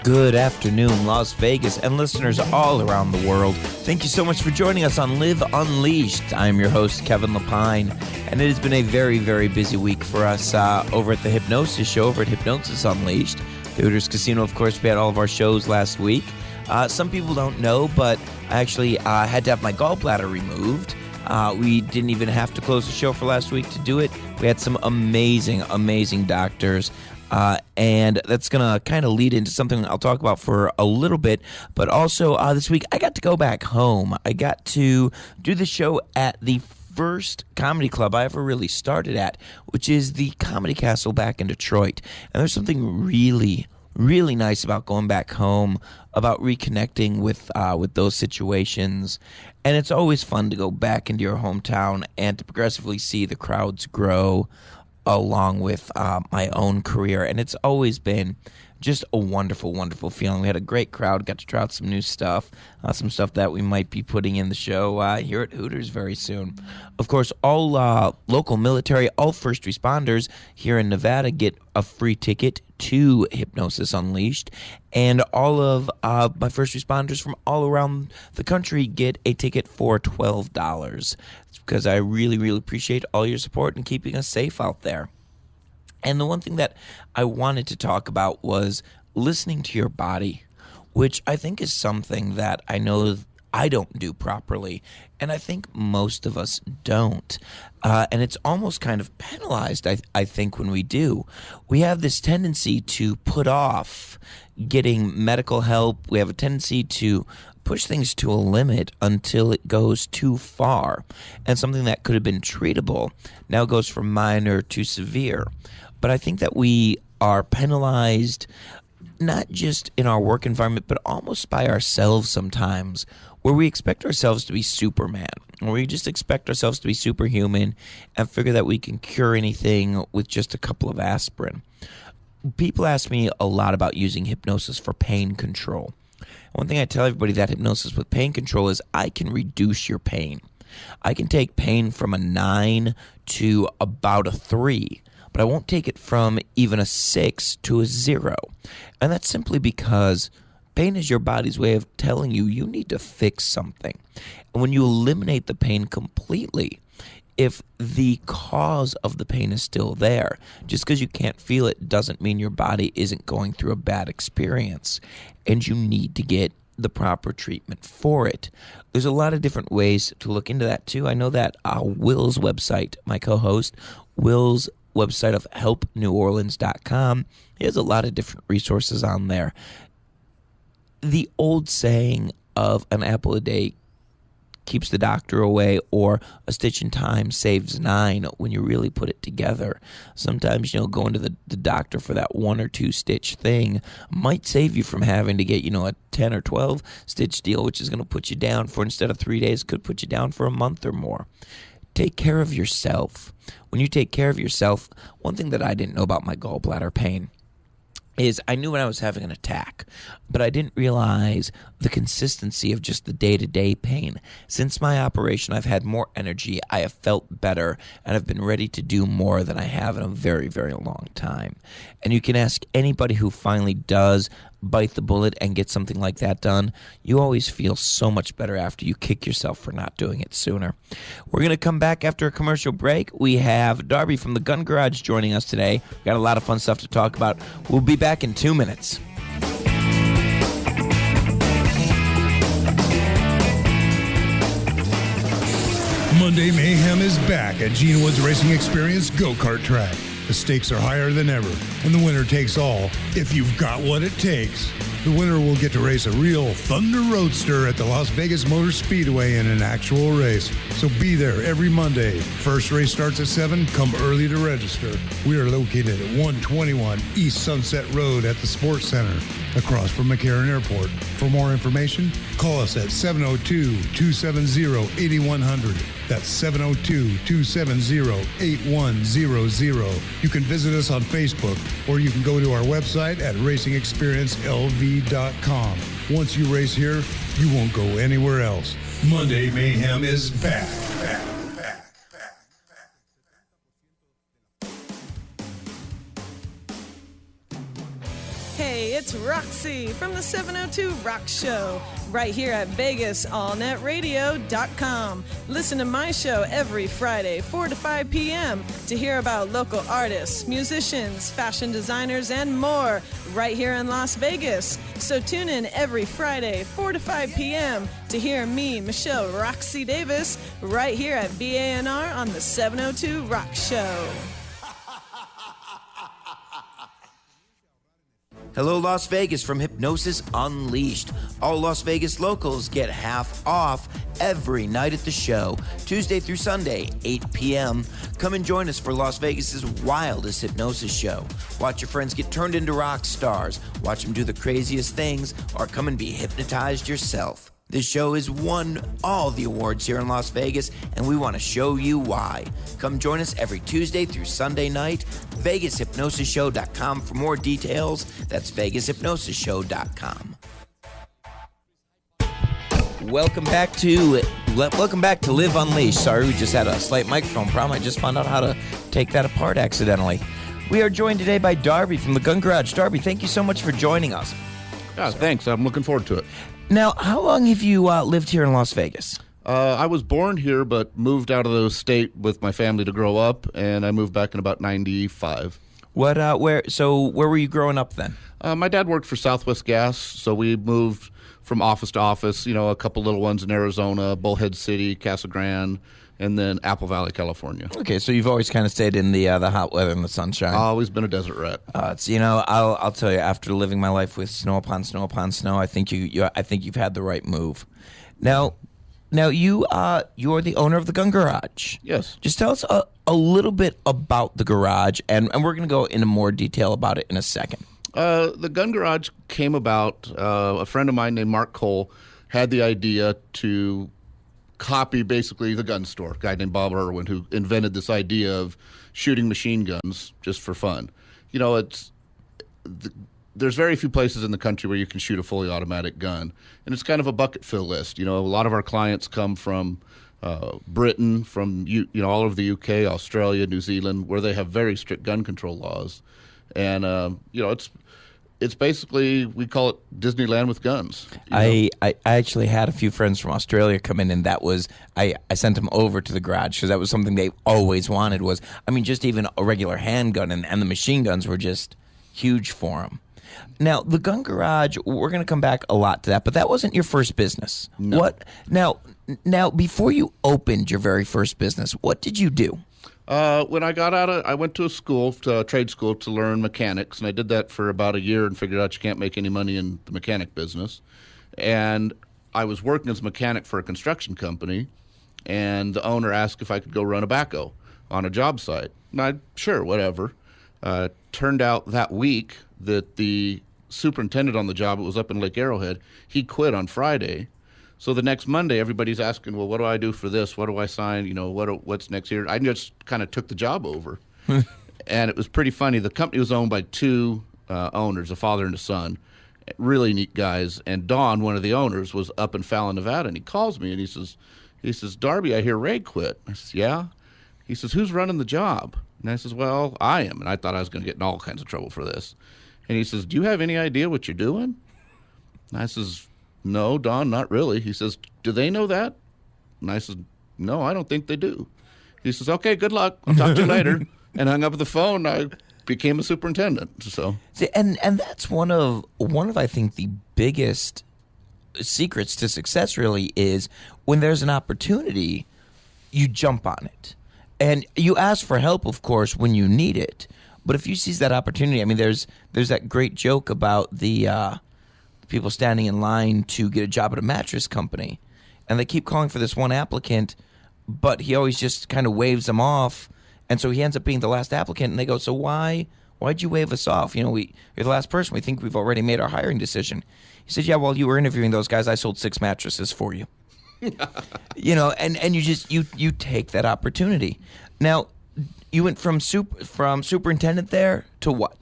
Good afternoon, Las Vegas, and listeners all around the world. Thank you so much for joining us on Live Unleashed. I'm your host, Kevin Lepine, and it has been a very, very busy week for us over at the Hypnosis Show, over at Hypnosis Unleashed. The Hooters Casino, of course, we had all of our shows last week. Some people don't know, but I actually had to have my gallbladder removed. We didn't even have to close the show for last week to do it. We had some amazing, amazing doctors. And that's going to kind of lead into something I'll talk about for a little bit. But also this week, I got to go back home. I got to do the show at the first comedy club I ever really started at, which is the Comedy Castle back in Detroit. And there's something really, really nice about going back home, about reconnecting with those situations. And it's always fun to go back into your hometown and to progressively see the crowds grow along with my own career. And it's always been just a wonderful, wonderful feeling. We had a great crowd, got to try out some new stuff, some stuff that we might be putting in the show here at Hooters very soon. Of course, all local military, all first responders here in Nevada get a free ticket to Hypnosis Unleashed, and all of my first responders from all around the country get a ticket for $12. It's because I really, really appreciate all your support and keeping us safe out there. And the one thing that I wanted to talk about was listening to your body, which I think is something that I know I don't do properly, and I think most of us don't. And it's almost kind of penalized, I think, when we do. We have this tendency to put off getting medical help. We have a tendency to push things to a limit until it goes too far. And something that could have been treatable now goes from minor to severe. But I think that we are penalized not just in our work environment, but almost by ourselves sometimes, where we expect ourselves to be Superman, or we just expect ourselves to be superhuman and figure that we can cure anything with just a couple of aspirin. People ask me a lot about using hypnosis for pain control. One thing I tell everybody that hypnosis with pain control is I can reduce your pain. I can take pain from a 9 to about a 3. But I won't take it from even a 6 to a 0. And that's simply because pain is your body's way of telling you you need to fix something. And when you eliminate the pain completely, if the cause of the pain is still there, just because you can't feel it doesn't mean your body isn't going through a bad experience. And you need to get the proper treatment for it. There's a lot of different ways to look into that too. I know that Will's website, my co-host, Will's website of helpneworleans.com. He has a lot of different resources on there. The old saying of an apple a day keeps the doctor away, or a stitch in time saves 9, when you really put it together. Sometimes, going to the doctor for that 1 or 2 stitch thing might save you from having to get, a 10 or 12 stitch deal, which is going to put you down for, instead of 3 days, could put you down for a month or more. Take care of yourself. When you take care of yourself, one thing that I didn't know about my gallbladder pain is I knew when I was having an attack, but I didn't realize the consistency of just the day-to-day pain. Since my operation, I've had more energy, I have felt better, and I've been ready to do more than I have in a very, very long time. And you can ask anybody who finally does bite the bullet and get something like that done. You always feel so much better after you kick yourself for not doing it sooner. We're going to come back after a commercial break. We have Darby from the Gun Garage joining us today. We've got a lot of fun stuff to talk about. We'll be back in 2 minutes. Monday Mayhem is back at Gene Woods Racing Experience Go-Kart Track. The stakes are higher than ever, and the winner takes all if you've got what it takes. The winner will get to race a real Thunder Roadster at the Las Vegas Motor Speedway in an actual race. So be there every Monday. First race starts at 7. Come early to register. We are located at 121 East Sunset Road at the Sports Center, across from McCarran Airport. For more information, call us at 702-270-8100. That's 702-270-8100. You can visit us on Facebook, or you can go to our website at racingexperiencelv.com. Once you race here, you won't go anywhere else. Monday Mayhem is back. Hey, it's Roxy from the 702 Rock Show, right here at VegasAllNetRadio.com. Listen to my show every Friday, 4 to 5 p.m. to hear about local artists, musicians, fashion designers, and more right here in Las Vegas. So tune in every Friday, 4 to 5 p.m. to hear me, Michelle Roxy Davis, right here at VANR on the 702 Rock Show. Hello, Las Vegas from Hypnosis Unleashed. All Las Vegas locals get half off every night at the show, Tuesday through Sunday, 8 p.m. Come and join us for Las Vegas's wildest hypnosis show. Watch your friends get turned into rock stars, watch them do the craziest things, or come and be hypnotized yourself. This show has won all the awards here in Las Vegas, and we want to show you why. Come join us every Tuesday through Sunday night. VegasHypnosisShow.com for more details. That's VegasHypnosisShow.com. Welcome back to Live Unleashed. Sorry, we just had a slight microphone problem. I just found out how to take that apart accidentally. We are joined today by Darby from the Gun Garage. Darby, thank you so much for joining us. Yeah, thanks. I'm looking forward to it. Now, how long have you lived here in Las Vegas? I was born here, but moved out of the state with my family to grow up, and I moved back in about 95. Where were you growing up then? My dad worked for Southwest Gas, so we moved from office to office, a couple little ones in Arizona, Bullhead City, Casa Grande, and then Apple Valley, California. Okay, so you've always kind of stayed in the hot weather and the sunshine. Always been a desert rat. I'll tell you, after living my life with snow upon snow upon snow, I think you've had the right move. Now you're the owner of the Gun Garage. Yes. Just tell us a little bit about the garage, and we're going to go into more detail about it in a second. The Gun Garage came about, a friend of mine named Mark Cole had the idea to copy basically the gun store, a guy named Bob Irwin, who invented this idea of shooting machine guns just for fun. There's very few places in the country where you can shoot a fully automatic gun, and it's kind of a bucket fill list. A lot of our clients come from Britain, from all over the UK, Australia, New Zealand, where they have very strict gun control laws, and it's basically, we call it Disneyland with guns. I actually had a few friends from Australia come in, and that was, I sent them over to the garage because that was something they always wanted just even a regular handgun, and the machine guns were just huge for them. Now, the Gun Garage, we're going to come back a lot to that, but that wasn't your first business. No. What? Now, before you opened your very first business, what did you do? When I got out I went to a trade school to learn mechanics, and I did that for about a year and figured out you can't make any money in the mechanic business. And I was working as a mechanic for a construction company, and the owner asked if I could go run a backhoe on a job site. And I, sure, whatever. Turned out that week that the superintendent on the job, it was up in Lake Arrowhead, he quit on Friday. So the next Monday, everybody's asking, well, what do I do for this? What do I sign? What's next year? I just kind of took the job over. And it was pretty funny. The company was owned by two owners, a father and a son, really neat guys. And Don, one of the owners, was up in Fallon, Nevada, and he calls me and he says, Darby, I hear Ray quit. I says, yeah. He says, who's running the job? And I says, well, I am. And I thought I was going to get in all kinds of trouble for this. And he says, do you have any idea what you're doing? And I says, no, Don, not really. He says, do they know that? And I said, no, I don't think they do. He says, okay, good luck. I'll talk to you later. And hung up the phone. I became a superintendent. So, see, and that's one of I think the biggest secrets to success really is when there's an opportunity, you jump on it. And you ask for help, of course, when you need it. But if you seize that opportunity, there's that great joke about the people standing in line to get a job at a mattress company, and they keep calling for this one applicant, but he always just kind of waves them off, and so he ends up being the last applicant, and they go, so why'd you wave us off? You're the last person. We think we've already made our hiring decision. He said, yeah, while you were interviewing those guys, I sold 6 mattresses for you. And you take that opportunity. Now, you went from superintendent there to what?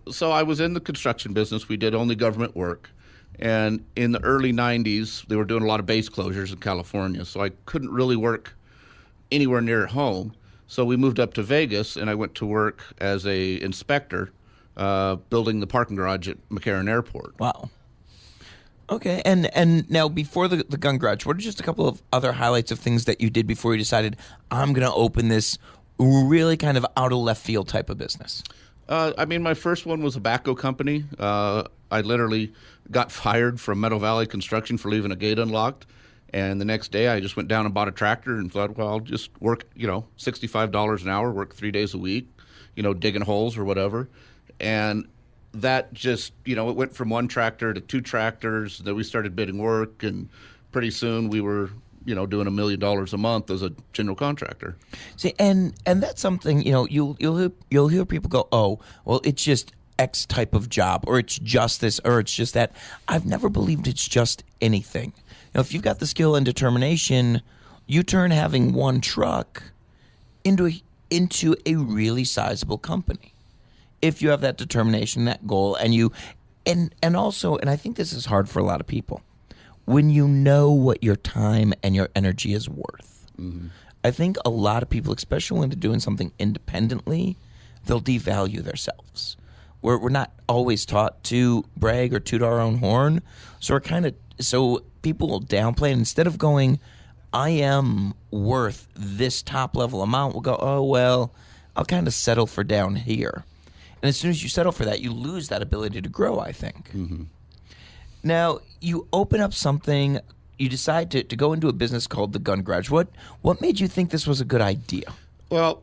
So I was in the construction business. We did only government work. And in the early 90s, they were doing a lot of base closures in California. So I couldn't really work anywhere near home. So we moved up to Vegas, and I went to work as a inspector building the parking garage at McCarran Airport. Wow. Okay, and now before the gun garage, what are just a couple of other highlights of things that you did before you decided, I'm going to open this really kind of out of left field type of business? My first one was a backhoe company. I literally got fired from Meadow Valley Construction for leaving a gate unlocked. And the next day I just went down and bought a tractor and thought, well, I'll just work, $65 an hour, work 3 days a week, digging holes or whatever. And that just, it went from one tractor to two tractors. Then we started bidding work, and pretty soon we were, doing $1 million a month as a general contractor. See, and that's something, you'll hear people go, oh, well, it's just X type of job, or it's just this, or it's just that. I've never believed it's just anything. If you've got the skill and determination, you turn having one truck into a really sizable company. If you have that determination, that goal, and also, I think this is hard for a lot of people, when you know what your time and your energy is worth. Mm-hmm. I think a lot of people, especially when they're doing something independently, they'll devalue themselves. We're not always taught to brag or toot our own horn, so people will downplay it. Instead of going, I am worth this top level amount, we'll go, oh, well, I'll kind of settle for down here. And as soon as you settle for that, you lose that ability to grow, I think. Mm-hmm. Now, you open up something, you decide to go into a business called the Gun Garage. What made you think this was a good idea? Well,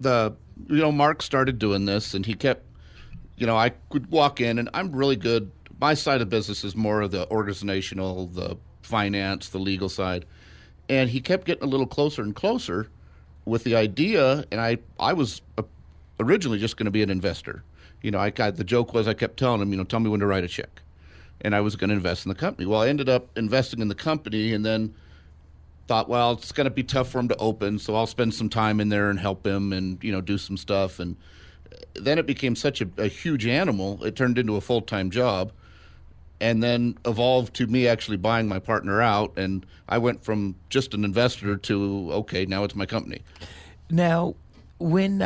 Mark started doing this, and he kept, I could walk in, and I'm really good. My side of business is more of the organizational, the finance, the legal side. And he kept getting a little closer and closer with the idea, and I was originally just going to be an investor. The joke was I kept telling him, tell me when to write a check. And I was going to invest in the company. Well, I ended up investing in the company, and then thought, well, it's going to be tough for him to open, so I'll spend some time in there and help him and, do some stuff. And then it became such a huge animal, it turned into a full-time job, and then evolved to me actually buying my partner out. And I went from just an investor to, okay, now it's my company. Now, when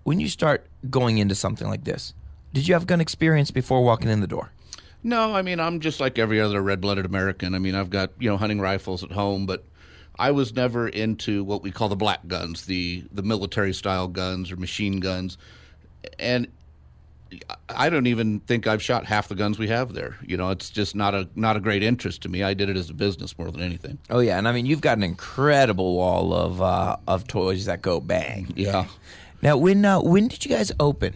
you start going into something like this, did you have gun experience before walking in the door? No, I'm just like every other red-blooded American. I've got, hunting rifles at home, but I was never into what we call the black guns, the military-style guns or machine guns. And I don't even think I've shot half the guns we have there. It's just not a great interest to me. I did it as a business more than anything. Oh, yeah, and you've got an incredible wall of toys that go bang. Yeah. Now, when did you guys open?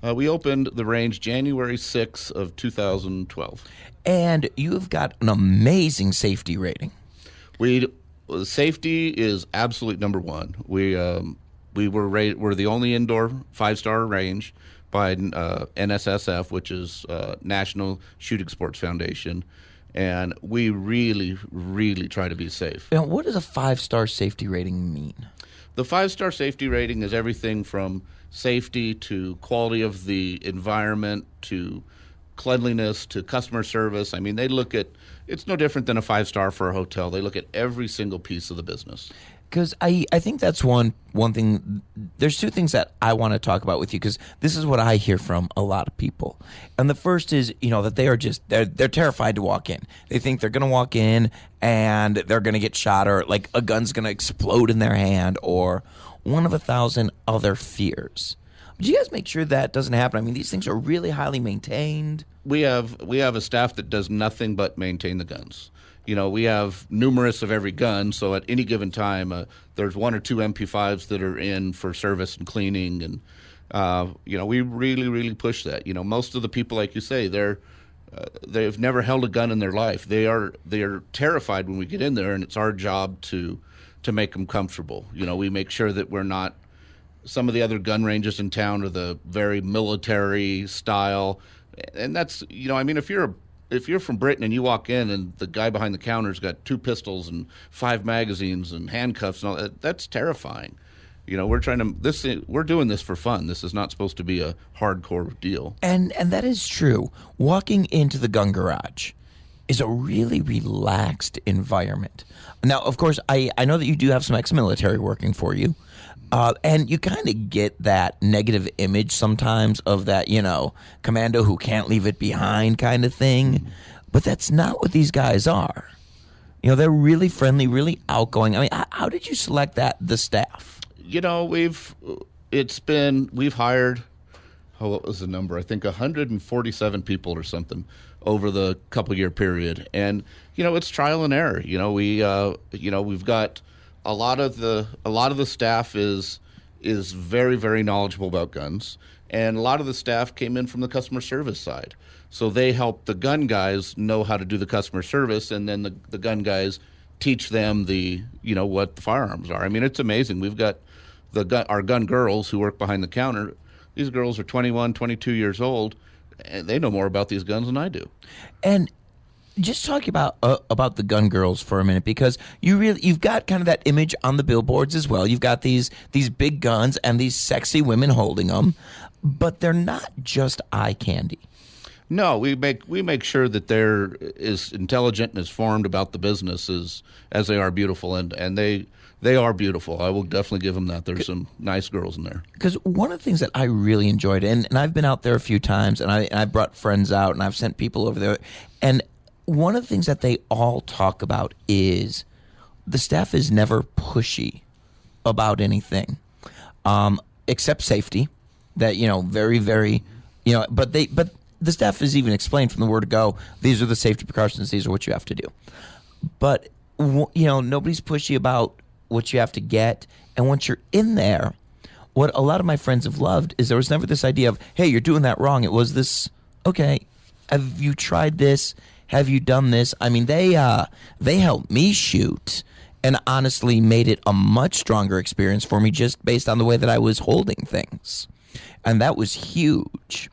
We opened the range January 6th of 2012. And you've got an amazing safety rating. Safety is absolute number one. We're the only indoor 5-star range by NSSF, which is National Shooting Sports Foundation. And we really, really try to be safe. Now, what does a 5-star safety rating mean? The 5-star safety rating is everything from safety to quality of the environment to cleanliness to customer service. They look at, it's no different than a 5-star for a hotel. They look at every single piece of the business. Because I think that's one thing. There's two things that I want to talk about with you, because this is what I hear from a lot of people. And the first is, that they are they're terrified to walk in. They think they're going to walk in and they're going to get shot, or like a gun's going to explode in their hand, or one of 1,000 other fears. Do you guys make sure that doesn't happen? These things are really highly maintained. We have a staff that does nothing but maintain the guns. We have numerous of every gun, so at any given time, there's 1 or 2 MP5s that are in for service and cleaning, and we really, really push that. Most of the people, like you say, they've never held a gun in their life. They are terrified when we get in there, and it's our job to make them comfortable. We make sure that we're not. Some of the other gun ranges in town are the very military style, and that's if you're from Britain and you walk in and the guy behind the counter's got 2 pistols and 5 magazines and handcuffs and all that, that's terrifying. We're doing this for fun. This is not supposed to be a hardcore deal. And that is true. Walking into the gun garage is a really relaxed environment. Now, of course, I know that you do have some ex-military working for you, And you kind of get that negative image sometimes of that, commando who can't leave it behind kind of thing. But that's not what these guys are. They're really friendly, really outgoing. I mean, how did you select the staff? We've hired, what was the number? I think 147 people or something over the couple year period. And, it's trial and error. We've got a lot of the staff is very, very knowledgeable about guns. And a lot of the staff came in from the customer service side. So they help the gun guys know how to do the customer service, and then the gun guys teach them what the firearms are. I mean, it's amazing. We've got our gun girls who work behind the counter. These girls are 21, 22 years old, and they know more about these guns than I do. And just talk about the gun girls for a minute, because you've got kind of that image on the billboards as well. You've got these big guns and these sexy women holding them, but they're not just eye candy. No, we make sure that they're as intelligent and as formed about the business as they are beautiful, and they are beautiful. I will definitely give them that. There's some nice girls in there. Because one of the things that I really enjoyed, and I've been out there a few times, and I brought friends out, and I've sent people over there, and one of the things that they all talk about is the staff is never pushy about anything, except safety. That very, very, but the staff is even explained from the word go, these are the safety precautions, these are what you have to do. But, nobody's pushy about what you have to get. And once you're in there, what a lot of my friends have loved is there was never this idea of, hey, you're doing that wrong. It was this, okay, have you tried this? Have you done this? I mean, they helped me shoot and honestly made it a much stronger experience for me just based on the way that I was holding things. And that was huge.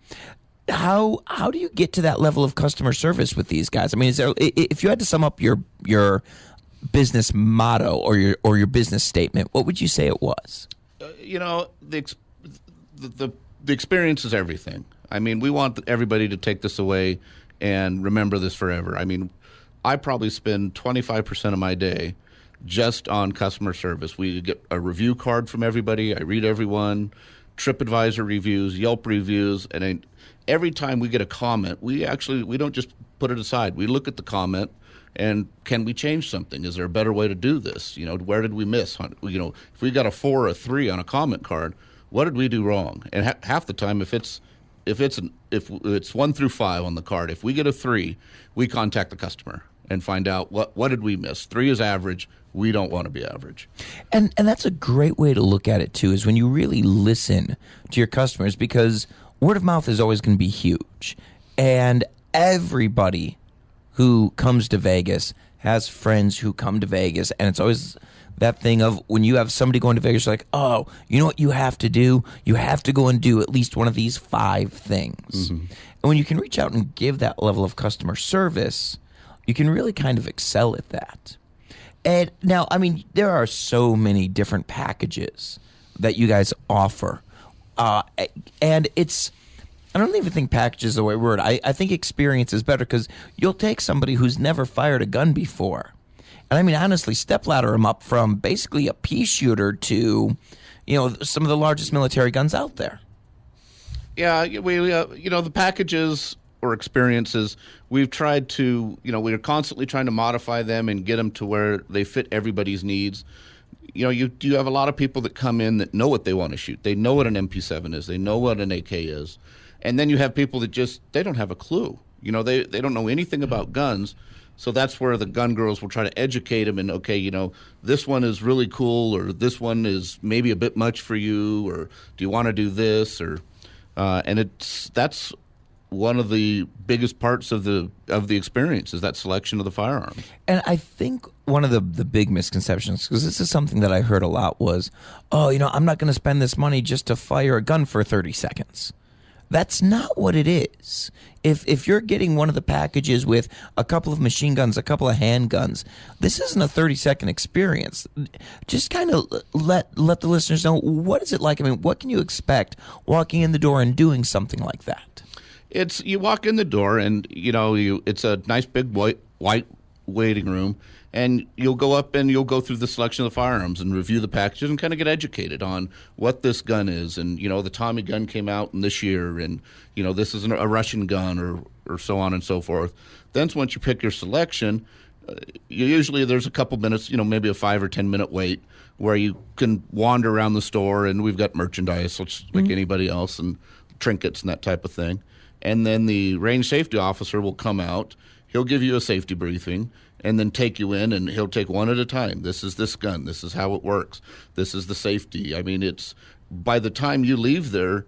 How do you get to that level of customer service with these guys? I mean, if you had to sum up your business motto or your business statement, what would you say it was? The experience is everything. I mean, we want everybody to take this away and remember this forever. I mean, I probably spend 25% of my day just on customer service. We get a review card from everybody. I read everyone, TripAdvisor reviews, Yelp reviews, and every time we get a comment, we don't just put it aside. We look at the comment and can we change something? Is there a better way to do this? Where did we miss? If we got a 4 or a 3 on a comment card, what did we do wrong? And half the time, if it's 1 through 5 on the card, if we get a 3, we contact the customer and find out what did we miss. 3 is average. We don't want to be average. And that's a great way to look at it too, is when you really listen to your customers, because word of mouth is always going to be huge. And everybody who comes to Vegas has friends who come to Vegas, and it's always that thing of when you have somebody going to Vegas, you're like, oh, you know what you have to do? You have to go and do at least one of these 5 things. Mm-hmm. And when you can reach out and give that level of customer service, you can really kind of excel at that. And now, I mean, there are so many different packages that you guys offer. And I don't even think package is the right word. I think experience is better, because you'll take somebody who's never fired a gun before. And I mean, honestly, stepladder them up from basically a pea shooter to, some of the largest military guns out there. Yeah, the packages or experiences, we've tried to, we're constantly trying to modify them and get them to where they fit everybody's needs. You have a lot of people that come in that know what they want to shoot. They know what an MP7 is. They know what an AK is. And then you have people that they don't have a clue. They don't know anything about guns. So that's where the gun girls will try to educate them. And, okay, this one is really cool, or this one is maybe a bit much for you, or do you want to do this? Or and that's one of the biggest parts of the experience, is that selection of the firearms. And I think one of the big misconceptions, because this is something that I heard a lot, was, I'm not going to spend this money just to fire a gun for 30 seconds. That's not what it is. If you're getting one of the packages with a couple of machine guns, a couple of handguns, this isn't a 30-second experience. Just kind of let the listeners know, what is it like? I mean, what can you expect walking in the door and doing something like that? You walk in the door and, it's a nice big white waiting room, And you'll go up and you'll go through the selection of the firearms and review the packages and kind of get educated on what this gun is. And, the Tommy gun came out in this year, and, this is a Russian gun or so on and so forth. Then once you pick your selection, usually there's a couple minutes, maybe a 5 or 10 minute wait where you can wander around the store, and we've got merchandise like anybody else and trinkets and that type of thing. And then the range safety officer will come out. He'll give you a safety briefing and then take you in, and he'll take one at a time. This is this gun. This is how it works. This is the safety. I mean, by the time you leave there,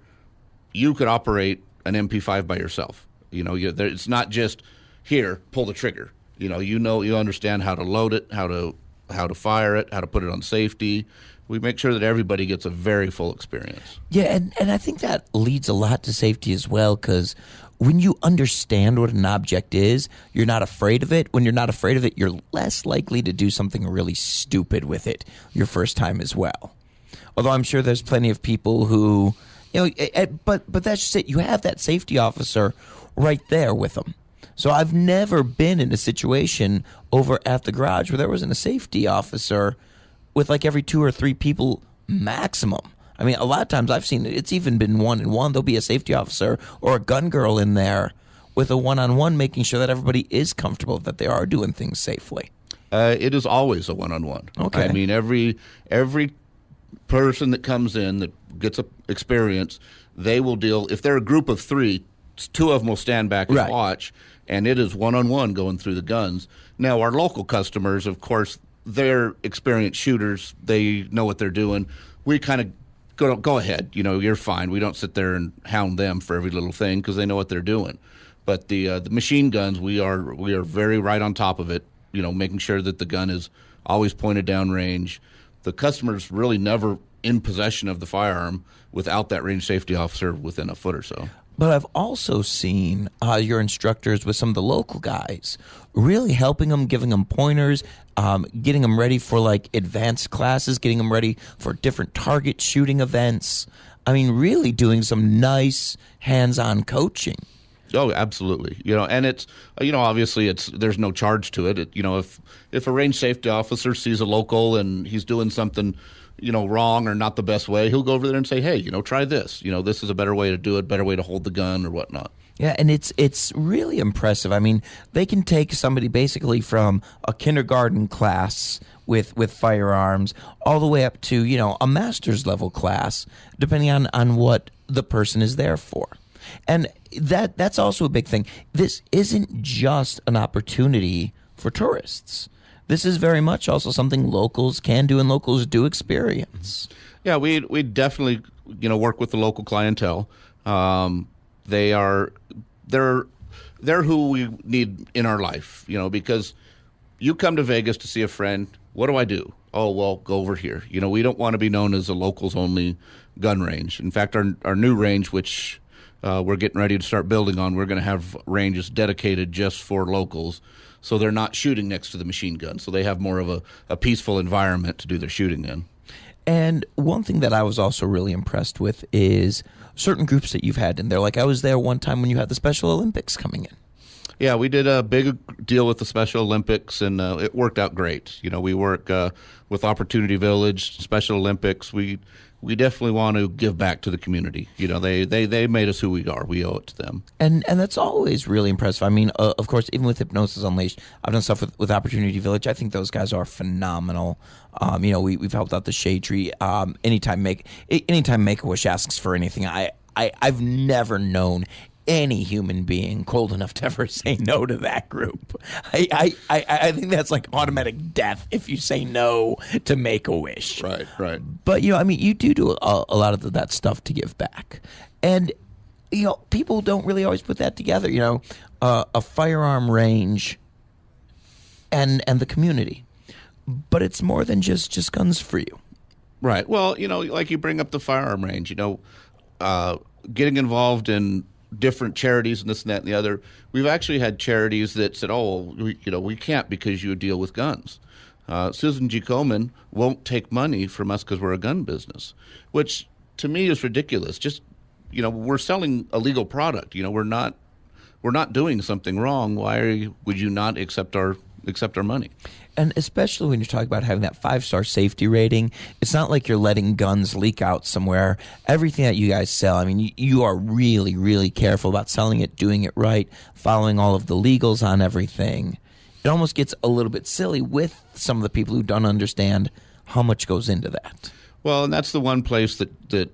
you could operate an MP5 by yourself. It's not just here, pull the trigger. You understand how to load it, how to fire it, how to put it on safety. We make sure that everybody gets a very full experience. Yeah, and I think that leads a lot to safety as well, because when you understand what an object is, you're not afraid of it. When you're not afraid of it, you're less likely to do something really stupid with it your first time as well. Although I'm sure there's plenty of people who, but that's just it. You have that safety officer right there with them. So I've never been in a situation over at the garage where there wasn't a safety officer with like every 2 or 3 people maximum. I mean, a lot of times I've seen it's even been 1-on-1. There'll be a safety officer or a gun girl in there with a 1-on-1, making sure that everybody is comfortable, that they are doing things safely. It is always a 1-on-1. Okay. I mean, every person that comes in that gets a experience, they will deal. If they're a group of 3, 2 of them will stand back and watch, and it is 1-on-1 going through the guns. Now, our local customers, of course, they're experienced shooters. They know what they're doing. We kind of go ahead. You're fine. We don't sit there and hound them for every little thing because they know what they're doing. But the machine guns, we are very right on top of it. Making sure that the gun is always pointed down range. The customer's really never in possession of the firearm without that range safety officer within a foot or so. But I've also seen your instructors with some of the local guys really helping them, giving them pointers, getting them ready for like advanced classes, getting them ready for different target shooting events. I mean, really doing some nice hands-on coaching. Oh, absolutely. And it's, obviously there's no charge to it. If a range safety officer sees a local and he's doing something, wrong or not the best way, he'll go over there and say, hey, try this. This is a better way to do it, better way to hold the gun or whatnot. Yeah, and it's really impressive. I mean, they can take somebody basically from a kindergarten class with firearms all the way up to, a master's level class, depending on what the person is there for. And that's also a big thing. This isn't just an opportunity for tourists. This is very much also something locals can do and locals do experience. Yeah, we definitely work with the local clientele. They're who we need in our life. Because you come to Vegas to see a friend. What do I do? Oh, well, go over here. We don't want to be known as a locals only gun range. In fact, our new range, which we're getting ready to start building on, we're going to have ranges dedicated just for locals. So they're not shooting next to the machine gun. So they have more of a peaceful environment to do their shooting in. And one thing that I was also really impressed with is certain groups that you've had in there. Like I was there one time when you had the Special Olympics coming in. Yeah, we did a big deal with the Special Olympics, and it worked out great. We work with Opportunity Village, Special Olympics. We definitely want to give back to the community. They made us who we are. We owe it to them. And that's always really impressive. I mean, of course, even with Hypnosis Unleashed, I've done stuff with Opportunity Village. I think those guys are phenomenal. We've helped out the Shade Tree. Anytime Make-A-Wish asks for anything, I've never known any human being cold enough to ever say no to that group. I think that's like automatic death if you say no to Make-A-Wish. Right. But, you do a lot of that stuff to give back. And, people don't really always put that together, a firearm range and the community. But it's more than just guns for you. Right. Well, like you bring up the firearm range, getting involved in different charities and this and that and the other. We've actually had charities that said, oh, we can't because you deal with guns. Susan G. Komen won't take money from us because we're a gun business, which to me is ridiculous. Just, we're selling a legal product. We're not doing something wrong. Why would you not accept our accept our money. And especially when you're talking about having that 5-star safety rating, it's not like you're letting guns leak out somewhere. Everything that you guys sell, I mean, you are really, really careful about selling it, doing it right, following all of the legals on everything. It almost gets a little bit silly with some of the people who don't understand how much goes into that. Well, and that's the one place that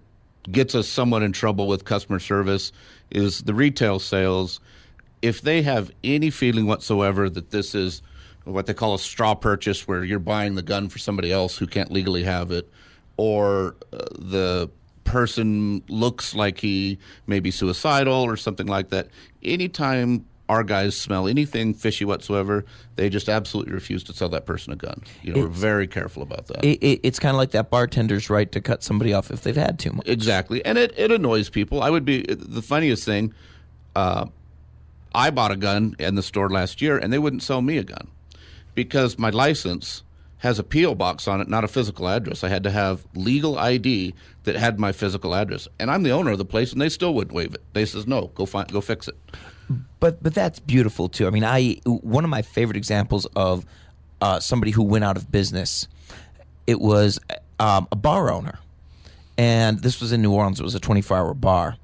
gets us somewhat in trouble with customer service is the retail sales. If they have any feeling whatsoever that this is what they call a straw purchase, where you're buying the gun for somebody else who can't legally have it, or the person looks like he may be suicidal or something like that, anytime our guys smell anything fishy whatsoever, they just absolutely refuse to sell that person a gun. We're very careful about that. It's kind of like that bartender's right to cut somebody off if they've had too much. Exactly. And it annoys people. The funniest thing, I bought a gun in the store last year, and they wouldn't sell me a gun because my license has a P.O. box on it, not a physical address. I had to have legal ID that had my physical address. And I'm the owner of the place, and they still wouldn't waive it. They says, no, go fix it. But that's beautiful, too. I mean, one of my favorite examples of somebody who went out of business, it was a bar owner. And this was in New Orleans. It was a 24-hour bar.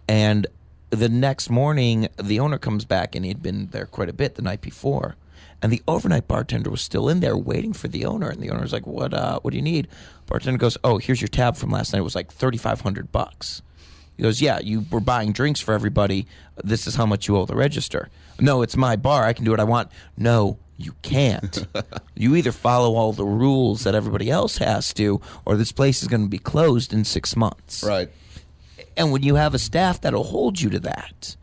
And the next morning, the owner comes back, and he had been there quite a bit the night before. And the overnight bartender was still in there waiting for the owner. And the owner's like, what do you need? Bartender goes, oh, here's your tab from last night. It was like $3,500. He goes, yeah, you were buying drinks for everybody. This is how much you owe the register. No, it's my bar. I can do what I want. No, you can't. You either follow all the rules that everybody else has to, or this place is going to be closed in 6 months. Right. And when you have a staff that'll hold you to that,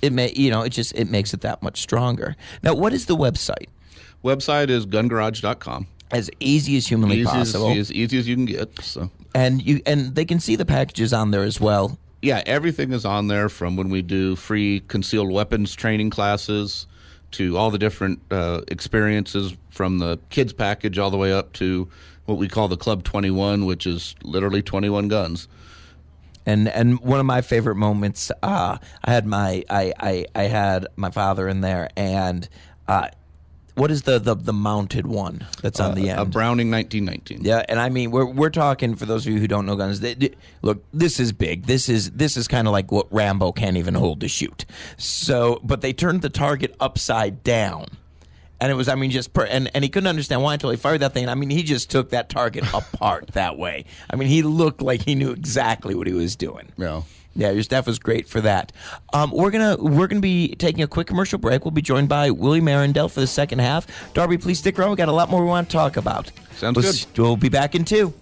it makes it that much stronger. Now, what is the website? Website is gungarage.com. As easy as humanly possible. As easy as you can get. So. And they can see the packages on there as well. Yeah, everything is on there, from when we do free concealed weapons training classes to all the different experiences, from the kids package all the way up to what we call the Club 21, which is literally 21 guns. And one of my favorite moments, I had my father in there, and what is the mounted one that's on the end? A Browning 1919. Yeah, and I mean we're talking, for those of you who don't know guns. Look, this is big. This is kind of like what Rambo can't even hold to shoot. So, but they turned the target upside down. And it was, I mean, and he couldn't understand why until he fired that thing. I mean, he just took that target apart that way. I mean, he looked like he knew exactly what he was doing. Yeah. Yeah, your staff was great for that. We're gonna be taking a quick commercial break. We'll be joined by Willie Marindell for the second half. Darby, please stick around. We got a lot more we want to talk about. Sounds good. We'll be back in 2.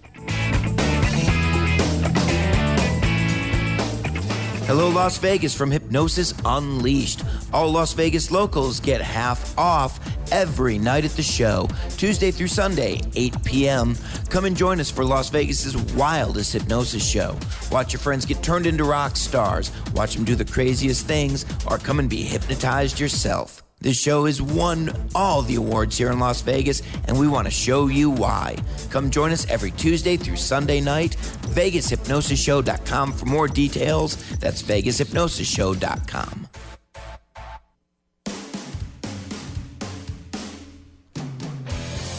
Hello, Las Vegas from Hypnosis Unleashed. All Las Vegas locals get half off every night at the show, Tuesday through Sunday, 8 p.m. Come and join us for Las Vegas's wildest hypnosis show. Watch your friends get turned into rock stars, watch them do the craziest things, or come and be hypnotized yourself. This show has won all the awards here in Las Vegas, and we want to show you why. Come join us every Tuesday through Sunday night. VegasHypnosisShow.com for more details. That's VegasHypnosisShow.com.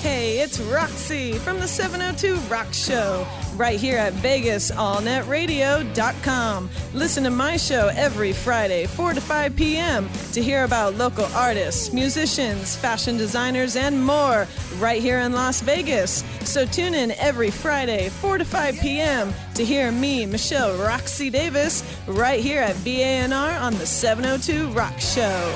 Hey, it's Roxy from the 702 Rock Show, right here at VegasAllNetRadio.com. Listen to my show every Friday, 4 to 5 p.m. to hear about local artists, musicians, fashion designers, and more right here in Las Vegas. So tune in every Friday, 4 to 5 p.m. to hear me, Michelle Roxy Davis, right here at VANR on the 702 Rock Show.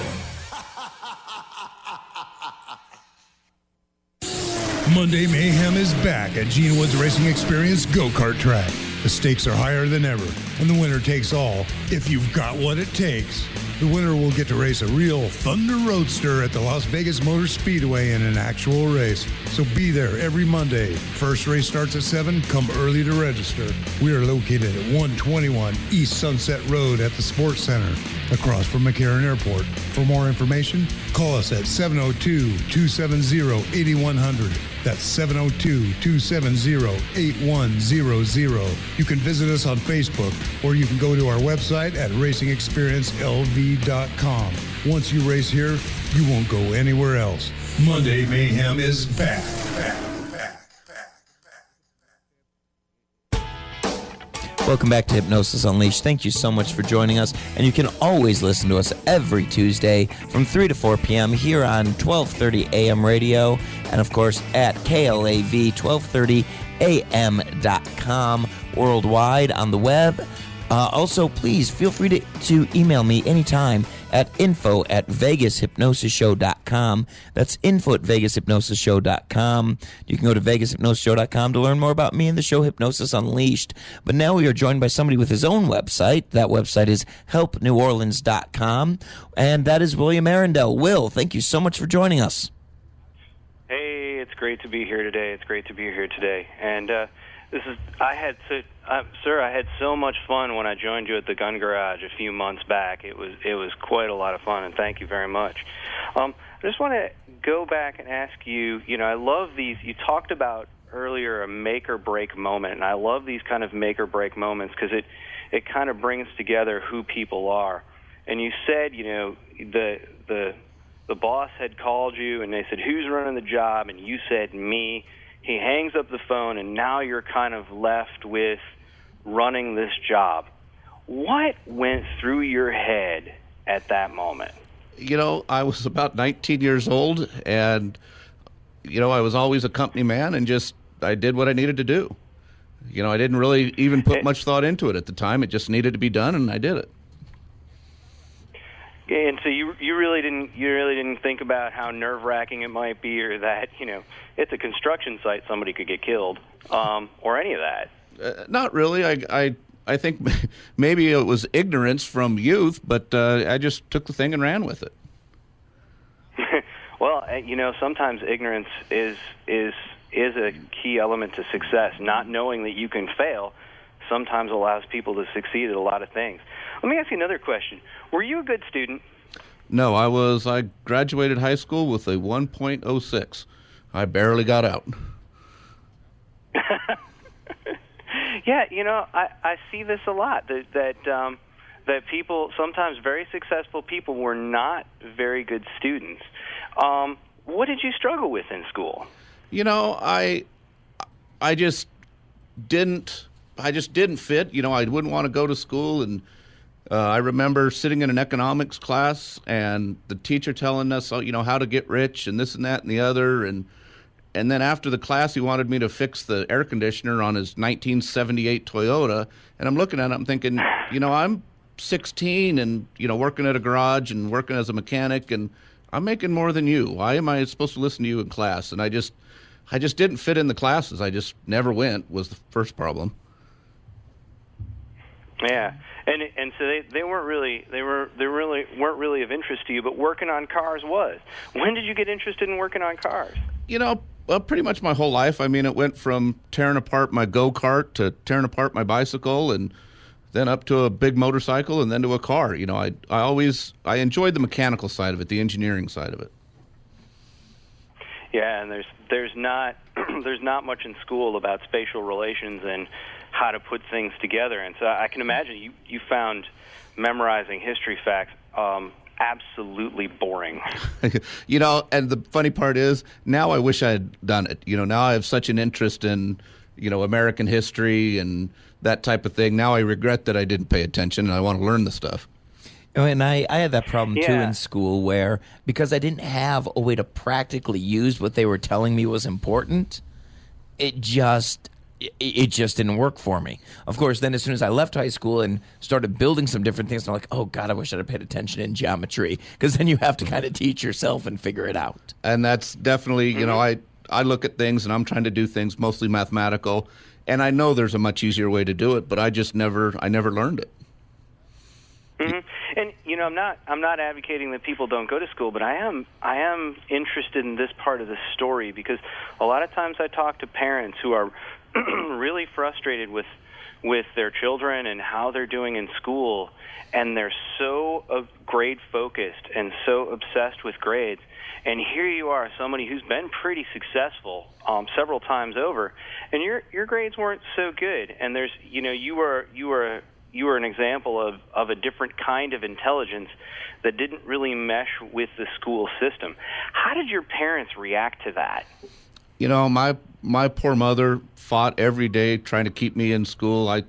Monday Mayhem is back at Gene Woods Racing Experience Go-Kart Track. The stakes are higher than ever, and the winner takes all if you've got what it takes. The winner will get to race a real Thunder Roadster at the Las Vegas Motor Speedway in an actual race. So be there every Monday. First race starts at 7. Come early to register. We are located at 121 East Sunset Road at the Sports Center, across from McCarran Airport. For more information, call us at 702-270-8100. That's 702-270-8100. You can visit us on Facebook, or you can go to our website at racingexperiencelv.com. Once you race here, you won't go anywhere else. Monday Mayhem is back. Welcome back to Hypnosis Unleashed. Thank you so much for joining us. And you can always listen to us every Tuesday from 3 to 4 p.m. here on 1230 AM radio. And, of course, at KLAV1230am.com worldwide on the web. Also, please feel free to email me anytime at info@vegashypnosisshow.com. That's info@vegashypnosisshow.com. You can go to vegashypnosisshow.com to learn more about me and the show Hypnosis Unleashed. But now we are joined by somebody with his own website. That website is helpneworleans.com, and that is William Arundel. Will, thank you so much for joining us. Hey, it's great to be here today. And I had so much fun when I joined you at the gun garage a few months back. It was quite a lot of fun, and thank you very much. I just want to go back and ask you, I love these. You talked about earlier a make or break moment, and I love these kind of make or break moments because it kind of brings together who people are. And you said, the boss had called you, and they said, who's running the job? And you said, me. He hangs up the phone, and now you're kind of left with running this job. What went through your head at that moment? I was about 19 years old, and, I was always a company man, and I did what I needed to do. I didn't really even put much thought into it at the time. It just needed to be done, and I did it. And so you really didn't think about how nerve-wracking it might be, or that it's a construction site, somebody could get killed, or any of that. Not really. I think maybe it was ignorance from youth, but I just took the thing and ran with it. Well, sometimes ignorance is a key element to success. Not knowing that you can fail sometimes allows people to succeed at a lot of things. Let me ask you another question. Were you a good student? No, I graduated high school with a 1.06. I barely got out. Yeah, I see this a lot, that people, sometimes very successful people, were not very good students. What did you struggle with in school? I just didn't fit. I wouldn't want to go to school, and I remember sitting in an economics class and the teacher telling us, how to get rich and this and that and the other, and then after the class he wanted me to fix the air conditioner on his 1978 Toyota, and I'm looking at it, I'm thinking, I'm 16 and working at a garage and working as a mechanic, and I'm making more than you. Why am I supposed to listen to you in class? And I just didn't fit in the classes. I just never went, was the first problem. Yeah, and so they weren't really of interest to you, but working on cars was. When did you get interested in working on cars? Pretty much my whole life. I mean, it went from tearing apart my go-kart to tearing apart my bicycle, and then up to a big motorcycle, and then to a car. I enjoyed the mechanical side of it, the engineering side of it. Yeah, and there's not much in school about spatial relations and how to put things together, and so I can imagine you found memorizing history facts absolutely boring. And the funny part is, now I wish I had done it. Now I have such an interest in American history and that type of thing. Now I regret that I didn't pay attention, and I want to learn the stuff. And I had that problem, too, in school, where because I didn't have a way to practically use what they were telling me was important, it just didn't work for me. Of course, then as soon as I left high school and started building some different things, I'm like, oh, God, I wish I'd have paid attention in geometry, because then you have to kind of teach yourself and figure it out. And that's definitely, I look at things, and I'm trying to do things mostly mathematical, and I know there's a much easier way to do it, but I never learned it. Mm-hmm. And I'm not advocating that people don't go to school, but I am interested in this part of the story, because a lot of times I talk to parents who are really frustrated with their children and how they're doing in school, and they're so grade focused and so obsessed with grades. And here you are, somebody who's been pretty successful several times over, and your grades weren't so good. And there's you were you were an example of a different kind of intelligence that didn't really mesh with the school system. How did your parents react to that? You know, my poor mother fought every day trying to keep me in school. I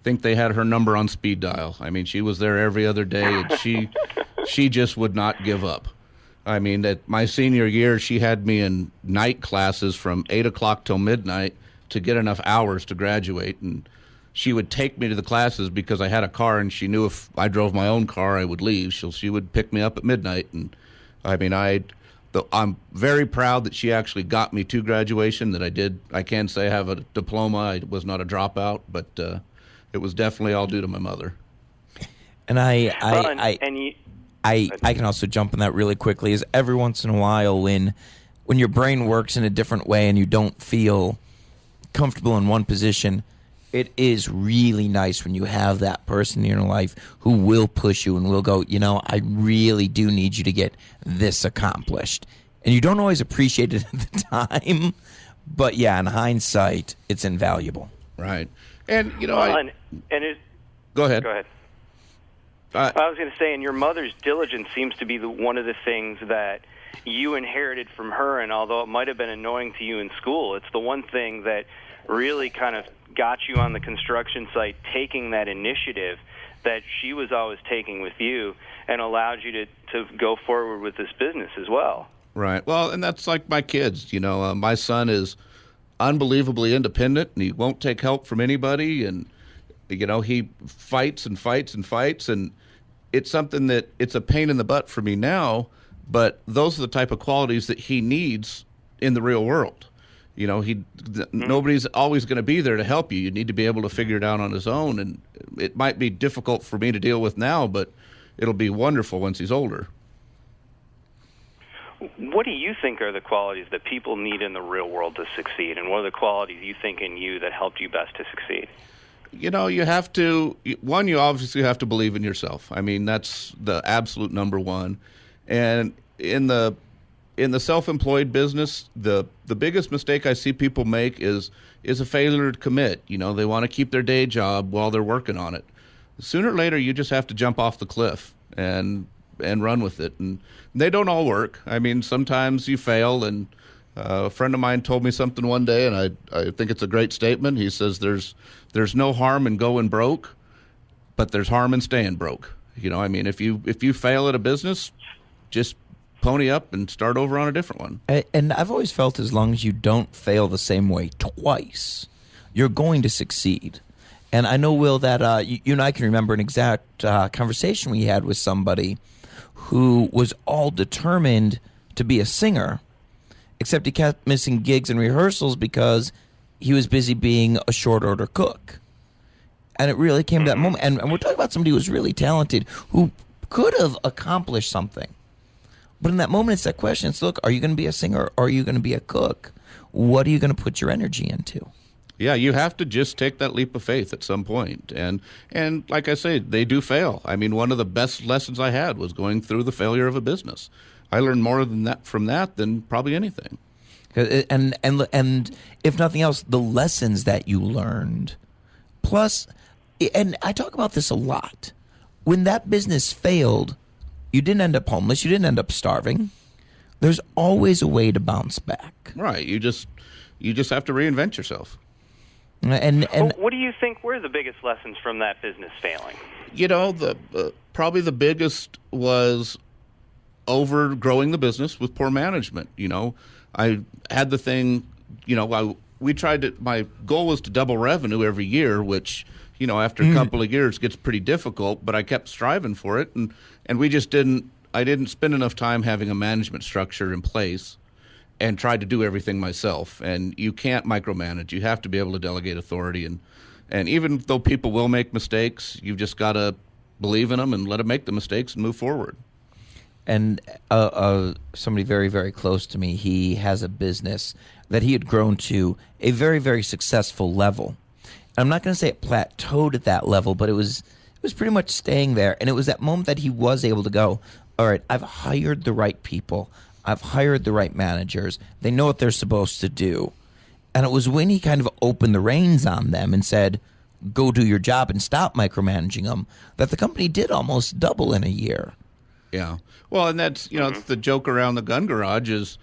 think they had her number on speed dial. I mean, she was there every other day, and she just would not give up. I mean, at my senior year, she had me in night classes from 8 o'clock till midnight to get enough hours to graduate. And she would take me to the classes because I had a car, and she knew if I drove my own car, I would leave. So she would pick me up at midnight. And I mean, I'm very proud that she actually got me to graduation, that I can say I have a diploma. I was not a dropout, but it was definitely all due to my mother. And I can also jump on that really quickly, is every once in a while when your brain works in a different way and you don't feel comfortable in one position, it is really nice when you have that person in your life who will push you and will go, you know, I really do need you to get this accomplished. And you don't always appreciate it at the time, but yeah, in hindsight, it's invaluable. Right. And, you know, Go ahead. I was going to say, and your mother's diligence seems to be one of the things that you inherited from her, and although it might have been annoying to you in school, it's the one thing that really kind of got you on the construction site taking that initiative that she was always taking with you and allowed you to go forward with this business as well. Right. Well, and that's like my kids. You know, my son is unbelievably independent, and he won't take help from anybody, and you know, he fights and fights and fights, and it's something that it's a pain in the butt for me now, but those are the type of qualities that he needs in the real world. You know, nobody's always going to be there to help you. You need to be able to figure it out on his own, and it might be difficult for me to deal with now, but it'll be wonderful once he's older. What do you think are the qualities that people need in the real world to succeed, and what are the qualities you think in you that helped you best to succeed? You know, you obviously have to believe in yourself. I mean, that's the absolute number one. And in the self-employed business, the biggest mistake I see people make is a failure to commit. You know, they want to keep their day job while they're working on it. Sooner or later, you just have to jump off the cliff and run with it. And they don't all work. I mean, sometimes you fail, and a friend of mine told me something one day, and I think it's a great statement. He says there's no harm in going broke, but there's harm in staying broke. You know, I mean, if you fail at a business, just pony up and start over on a different one. And I've always felt as long as you don't fail the same way twice, you're going to succeed. And I know, Will, that you and I can remember an exact conversation we had with somebody who was all determined to be a singer, except he kept missing gigs and rehearsals because he was busy being a short order cook. And it really came to that moment. And we're talking about somebody who was really talented, who could have accomplished something. But in that moment, it's that question. It's, look, are you going to be a singer or are you going to be a cook? What are you going to put your energy into? Yeah, you have to just take that leap of faith at some point. And like I say, they do fail. I mean, one of the best lessons I had was going through the failure of a business. I learned more from that than probably anything. And if nothing else, the lessons that you learned. Plus, and I talk about this a lot, when that business failed, you didn't end up homeless, you didn't end up starving. There's always a way to bounce back. Right. You just have to reinvent yourself. And what do you think were the biggest lessons from that business failing? You know, probably the biggest was overgrowing the business with poor management. You know, I had the thing, you know, my goal was to double revenue every year, which, you know, after a couple of years gets pretty difficult, but I kept striving for it. And I didn't spend enough time having a management structure in place and tried to do everything myself. And you can't micromanage. You have to be able to delegate authority. And even though people will make mistakes, you've just got to believe in them and let them make the mistakes and move forward. And somebody very, very close to me, he has a business that he had grown to a very, very successful level. I'm not going to say it plateaued at that level, but it was pretty much staying there. And it was that moment that he was able to go, all right, I've hired the right people. I've hired the right managers. They know what they're supposed to do. And it was when he kind of opened the reins on them and said, go do your job and stop micromanaging them, that the company did almost double in a year. Yeah. Well, and that's, it's the joke around the gun garage is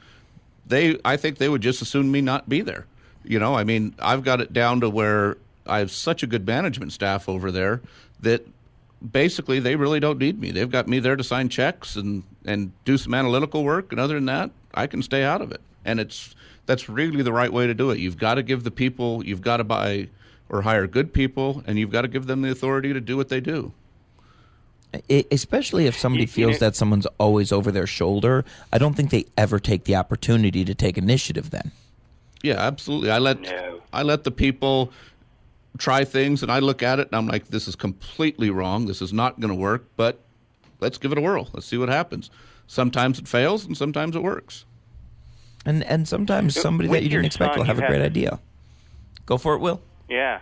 I think they would just as soon me not be there. I mean, I've got it down to where I have such a good management staff over there that basically they really don't need me. They've got me there to sign checks and do some analytical work. And other than that, I can stay out of it. And that's really the right way to do it. You've got to give the people, you've got to buy or hire good people, and you've got to give them the authority to do what they do. Especially if somebody feels that someone's always over their shoulder, I don't think they ever take the opportunity to take initiative then. Yeah, absolutely. I let the people try things, and I look at it, and I'm like, this is completely wrong. This is not going to work, but let's give it a whirl. Let's see what happens. Sometimes it fails, and sometimes it works. And sometimes somebody that you didn't expect will have a great idea. Go for it, Will. Yeah.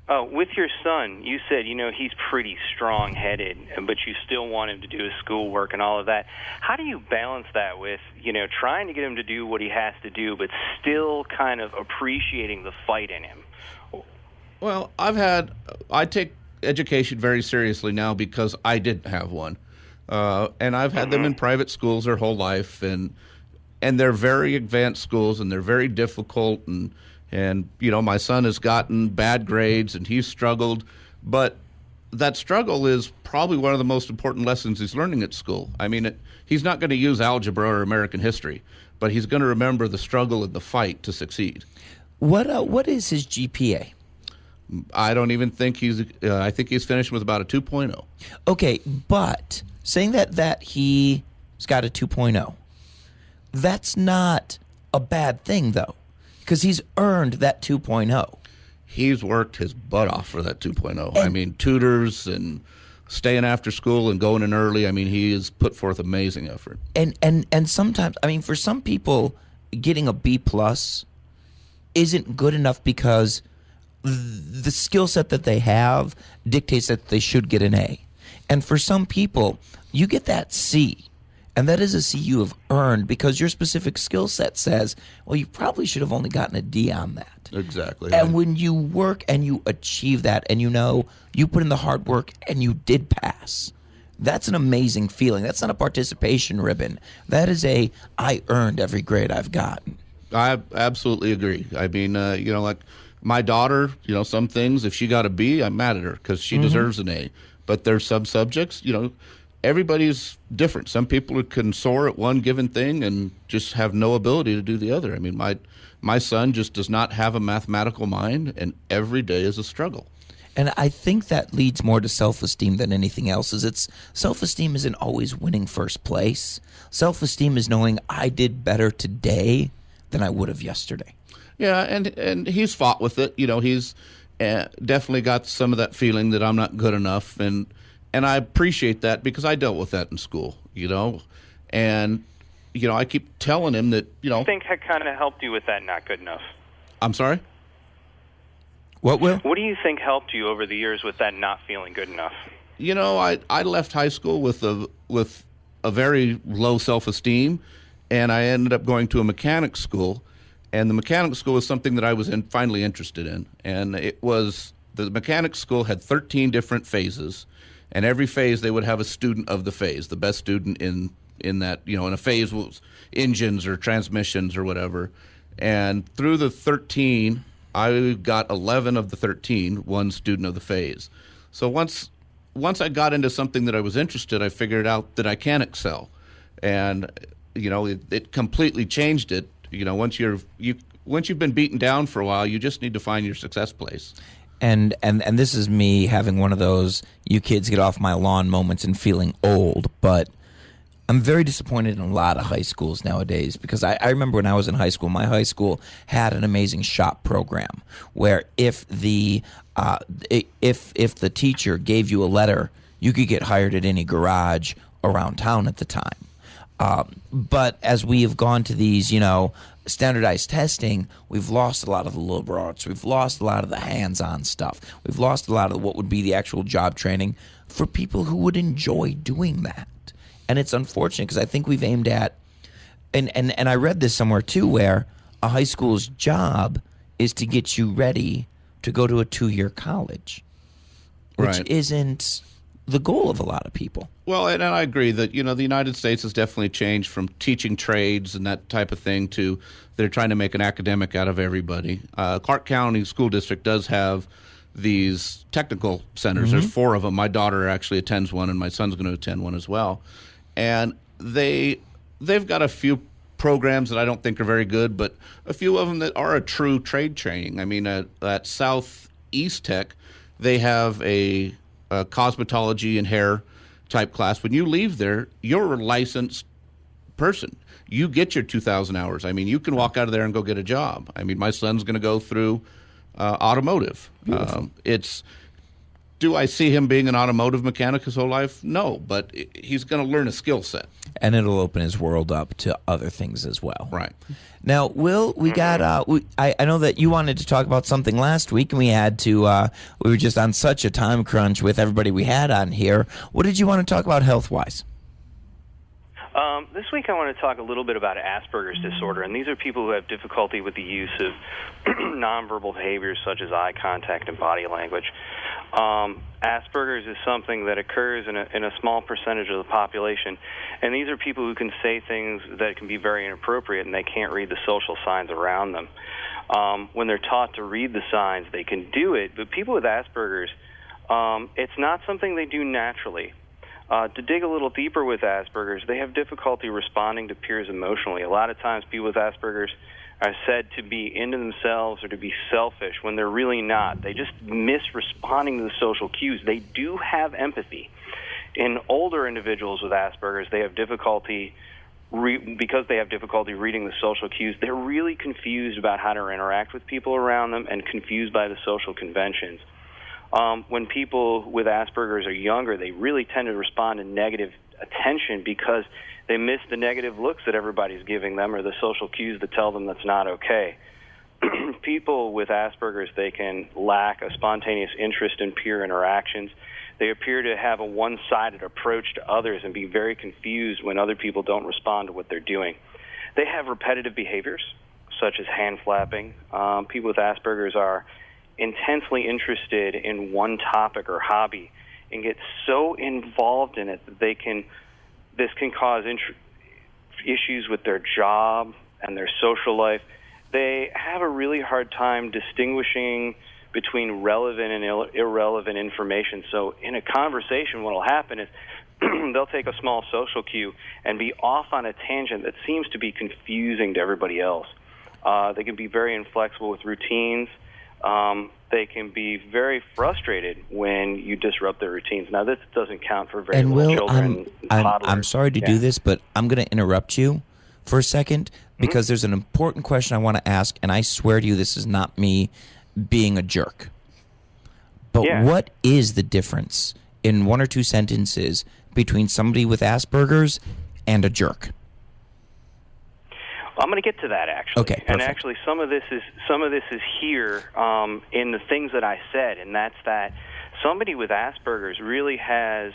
With your son, you said, he's pretty strong-headed, but you still want him to do his schoolwork and all of that. How do you balance that with, trying to get him to do what he has to do, but still kind of appreciating the fight in him? Well, I take education very seriously now because I didn't have one. And I've had them in private schools their whole life, and they're very advanced schools, and they're very difficult, and my son has gotten bad grades and he's struggled, but that struggle is probably one of the most important lessons he's learning at school. I mean, he's not going to use algebra or American history, but he's going to remember the struggle and the fight to succeed. What is his GPA? I don't even think I think he's finished with about a 2.0. Okay, but saying that he's got a 2.0, that's not a bad thing, though. Because he's earned that 2.0. He's worked his butt off for that 2.0. I mean, tutors and staying after school and going in early. I mean, he has put forth amazing effort. And sometimes, I mean, for some people, getting a B+ isn't good enough because the skill set that they have dictates that they should get an A. And for some people, you get that C. And that is a C you have earned because your specific skill set says, well, you probably should have only gotten a D on that. Exactly. And when you work and you achieve that and you put in the hard work and you did pass, that's an amazing feeling. That's not a participation ribbon. That is I earned every grade I've gotten. I absolutely agree. I mean, like my daughter, some things, if she got a B, I'm mad at her because she deserves an A. But there's some subjects, everybody's different. Some people can soar at one given thing and just have no ability to do the other. I mean, my son just does not have a mathematical mind, and every day is a struggle. And I think that leads more to self-esteem than anything else. Self-esteem isn't always winning first place. Self-esteem is knowing I did better today than I would have yesterday. Yeah, and he's fought with it. He's definitely got some of that feeling that I'm not good enough, and I appreciate that because I dealt with that in school, and, I keep telling him that, I think I kind of helped you with that not good enough. I'm sorry? What, Will? What do you think helped you over the years with that not feeling good enough? I left high school with a very low self-esteem, and I ended up going to a mechanics school, and the mechanics school was something that I was finally interested in, and the mechanics school had 13 different phases. And every phase, they would have a student of the phase. The best student in that, in a phase was engines or transmissions or whatever. And through the 13, I got 11 of the 13, one student of the phase. So once I got into something that I was interested, I figured out that I can excel. And, it completely changed it. Once you've been beaten down for a while, you just need to find your success place. And this is me having one of those you kids get off my lawn moments and feeling old, but I'm very disappointed in a lot of high schools nowadays because I remember when I was in high school, my high school had an amazing shop program where if the teacher gave you a letter, you could get hired at any garage around town at the time. But as we have gone to these, standardized testing, we've lost a lot of the liberal arts. We've lost a lot of the hands-on stuff. We've lost a lot of what would be the actual job training for people who would enjoy doing that. And it's unfortunate because I think we've aimed at, and I read this somewhere too, where a high school's job is to get you ready to go to a 2-year college, which Right. isn't the goal of a lot of people. Well, and I agree that, the United States has definitely changed from teaching trades and that type of thing to they're trying to make an academic out of everybody. Clark County School District does have these technical centers. There's 4 of them. My daughter actually attends one, and my son's going to attend one as well. And they've got a few programs that I don't think are very good, but a few of them that are a true trade training. I mean, at Southeast Tech, they have a cosmetology and hair type class. When you leave there, you're a licensed person. You get your 2,000 hours. I mean, you can walk out of there and go get a job. I mean, my son's going to go through automotive. Do I see him being an automotive mechanic his whole life? No, but he's going to learn a skill set. And it'll open his world up to other things as well. Right. Now, Will, we got. I know that you wanted to talk about something last week, and we had to. We were just on such a time crunch with everybody we had on here. What did you want to talk about health-wise? This week I want to talk a little bit about Asperger's disorder, and these are people who have difficulty with the use of nonverbal behaviors such as eye contact and body language. Asperger's is something that occurs in a small percentage of the population, and these are people who can say things that can be very inappropriate, and they can't read the social signs around them. When they're taught to read the signs, they can do it, but people with Asperger's, it's not something they do naturally. To dig a little deeper with Asperger's, they have difficulty responding to peers emotionally. A lot of times people with Asperger's are said to be into themselves or to be selfish when they're really not. They just miss responding to the social cues. They do have empathy. In older individuals with Asperger's, they have difficulty, because they have difficulty reading the social cues, they're really confused about how to interact with people around them and confused by the social conventions. When people with Asperger's are younger, they really tend to respond to negative attention because they miss the negative looks that everybody's giving them or the social cues that tell them that's not okay. People with Asperger's, they can lack a spontaneous interest in peer interactions. They appear to have a one-sided approach to others and be very confused when other people don't respond to what they're doing. They have repetitive behaviors, such as hand flapping. People with Asperger's are intensely interested in one topic or hobby and get so involved in it that this can cause issues with their job and their social life. They have a really hard time distinguishing between relevant and irrelevant information. So in a conversation, what will happen is they'll take a small social cue and be off on a tangent that seems to be confusing to everybody else. They can be very inflexible with routines. They can be very frustrated when you disrupt their routines. Now, this doesn't count for very little children. I'm sorry to do this, but I'm going to interrupt you for a second because there's an important question I want to ask, and I swear to you this is not me being a jerk. But what is the difference in 1 or 2 sentences between somebody with Asperger's and a jerk? I'm going to get to that actually. Okay, perfect. And actually, some of this is here in the things that I said, and that's that somebody with Asperger's really has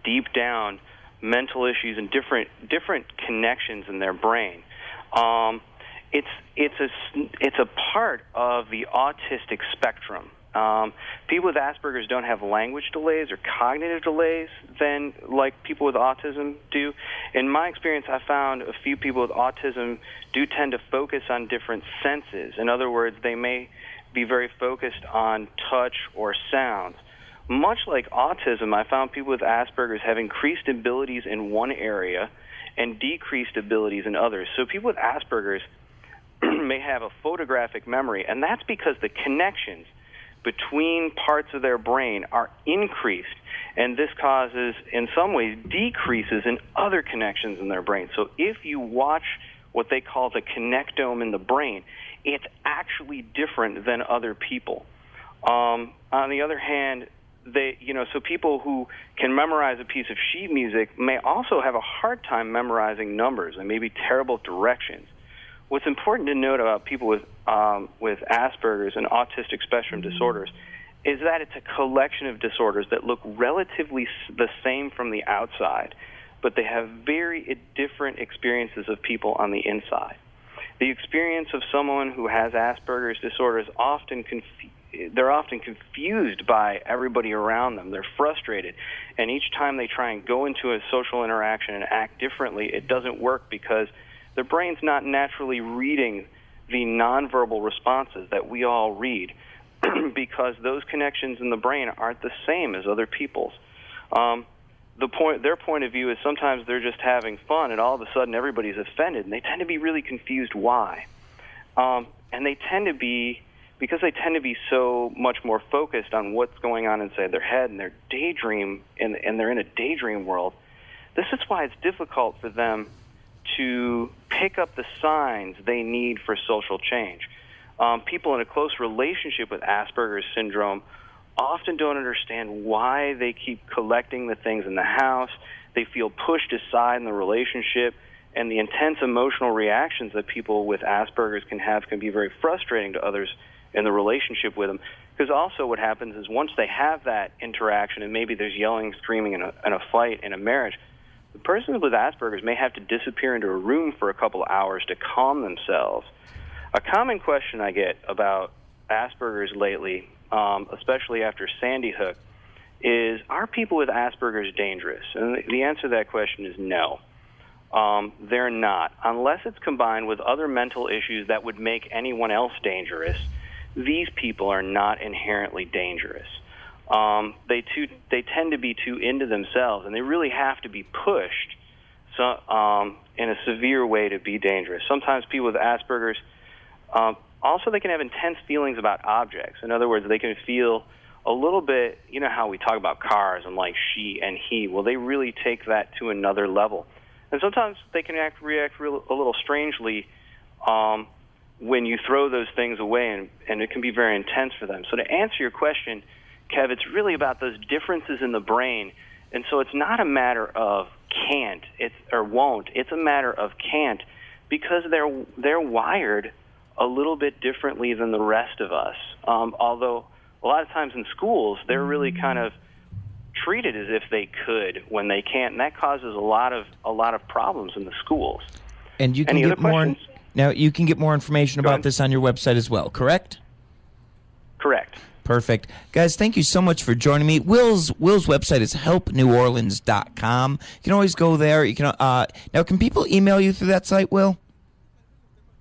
deep down mental issues and different connections in their brain. It's a part of the autistic spectrum. People with Asperger's don't have language delays or cognitive delays than like people with autism do. In my experience, I found a few people with autism do tend to focus on different senses. In other words, they may be very focused on touch or sounds. Much like autism, I found people with Asperger's have increased abilities in one area and decreased abilities in others. So people with Asperger's may have a photographic memory, and that's because the connections between parts of their brain are increased, and this causes, in some ways, decreases in other connections in their brain. So if you watch what they call the connectome in the brain, it's actually different than other people. On the other hand, so people who can memorize a piece of sheet music may also have a hard time memorizing numbers and maybe terrible directions. What's important to note about people with Asperger's and autistic spectrum disorders is that it's a collection of disorders that look relatively the same from the outside, but they have very different experiences of people on the inside. The experience of someone who has Asperger's disorder is often they're often confused by everybody around them. They're frustrated. And each time they try and go into a social interaction and act differently, it doesn't work because their brain's not naturally reading the nonverbal responses that we all read because those connections in the brain aren't the same as other people's. Their point of view is sometimes they're just having fun and all of a sudden everybody's offended, and they tend to be really confused why. And they tend to be, because they tend to be so much more focused on what's going on inside their head and their daydream, and they're in a daydream world, this is why it's difficult for them to pick up the signs they need for social change. People in a close relationship with Asperger's syndrome often don't understand why they keep collecting the things in the house. They feel pushed aside in the relationship, and the intense emotional reactions that people with Asperger's can have can be very frustrating to others in the relationship with them. Because also what happens is once they have that interaction, and maybe there's yelling, screaming, and a fight in a marriage, the person with Asperger's may have to disappear into a room for a couple of hours to calm themselves. A common question I get about Asperger's lately, especially after Sandy Hook, is, are people with Asperger's dangerous? And the answer to that question is no. They're not. Unless it's combined with other mental issues that would make anyone else dangerous, these people are not inherently dangerous. They tend to be too into themselves, and they really have to be pushed in a severe way to be dangerous. Sometimes people with Asperger's, also they can have intense feelings about objects. In other words, they can feel a little bit, you know how we talk about cars and like she and he. Well, they really take that to another level. And sometimes they can react a little strangely when you throw those things away, and it can be very intense for them. So to answer your question, Kev, it's really about those differences in the brain. And so it's not a matter of can't or won't. It's a matter of can't, because they're wired a little bit differently than the rest of us. Although a lot of times in schools, they're really kind of treated as if they could when they can't, and that causes a lot of problems in the schools. And you can Any get other more. questions? Now you can get more information about this on your website as well. Correct? Correct. Perfect. Guys, thank you so much for joining me. Will's website is helpneworleans.com. You can always go there. You can now, can people email you through that site, Will?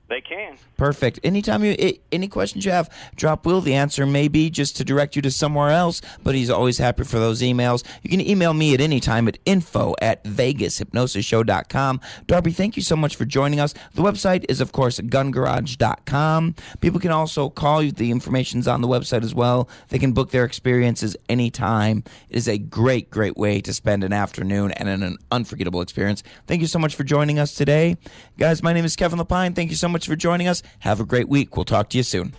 They can. Perfect. Anytime any questions you have, drop Will. The answer may be just to direct you to somewhere else, but he's always happy for those emails. You can email me at any time at info@vegashypnosisshow.com. Darby, thank you so much for joining us. The website is, of course, gungarage.com. People can also call you. The information's on the website as well. They can book their experiences anytime. It is a great, great way to spend an afternoon and an unforgettable experience. Thank you so much for joining us today. Guys, my name is Kevin Lepine. Thank you so much for joining us. Have a great week. We'll talk to you soon.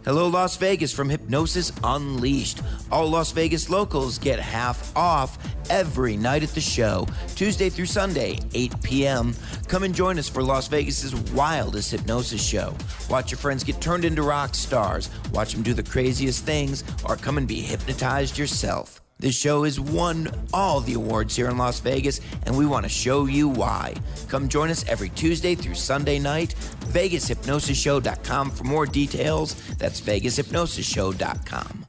Hello, Las Vegas from Hypnosis Unleashed. All Las Vegas locals get half off every night at the show, Tuesday through Sunday, 8 p.m. Come and join us for Las Vegas's wildest hypnosis show. Watch your friends get turned into rock stars, watch them do the craziest things, or come and be hypnotized yourself. This show has won all the awards here in Las Vegas, and we want to show you why. Come join us every Tuesday through Sunday night. VegasHypnosisShow.com for more details. That's VegasHypnosisShow.com.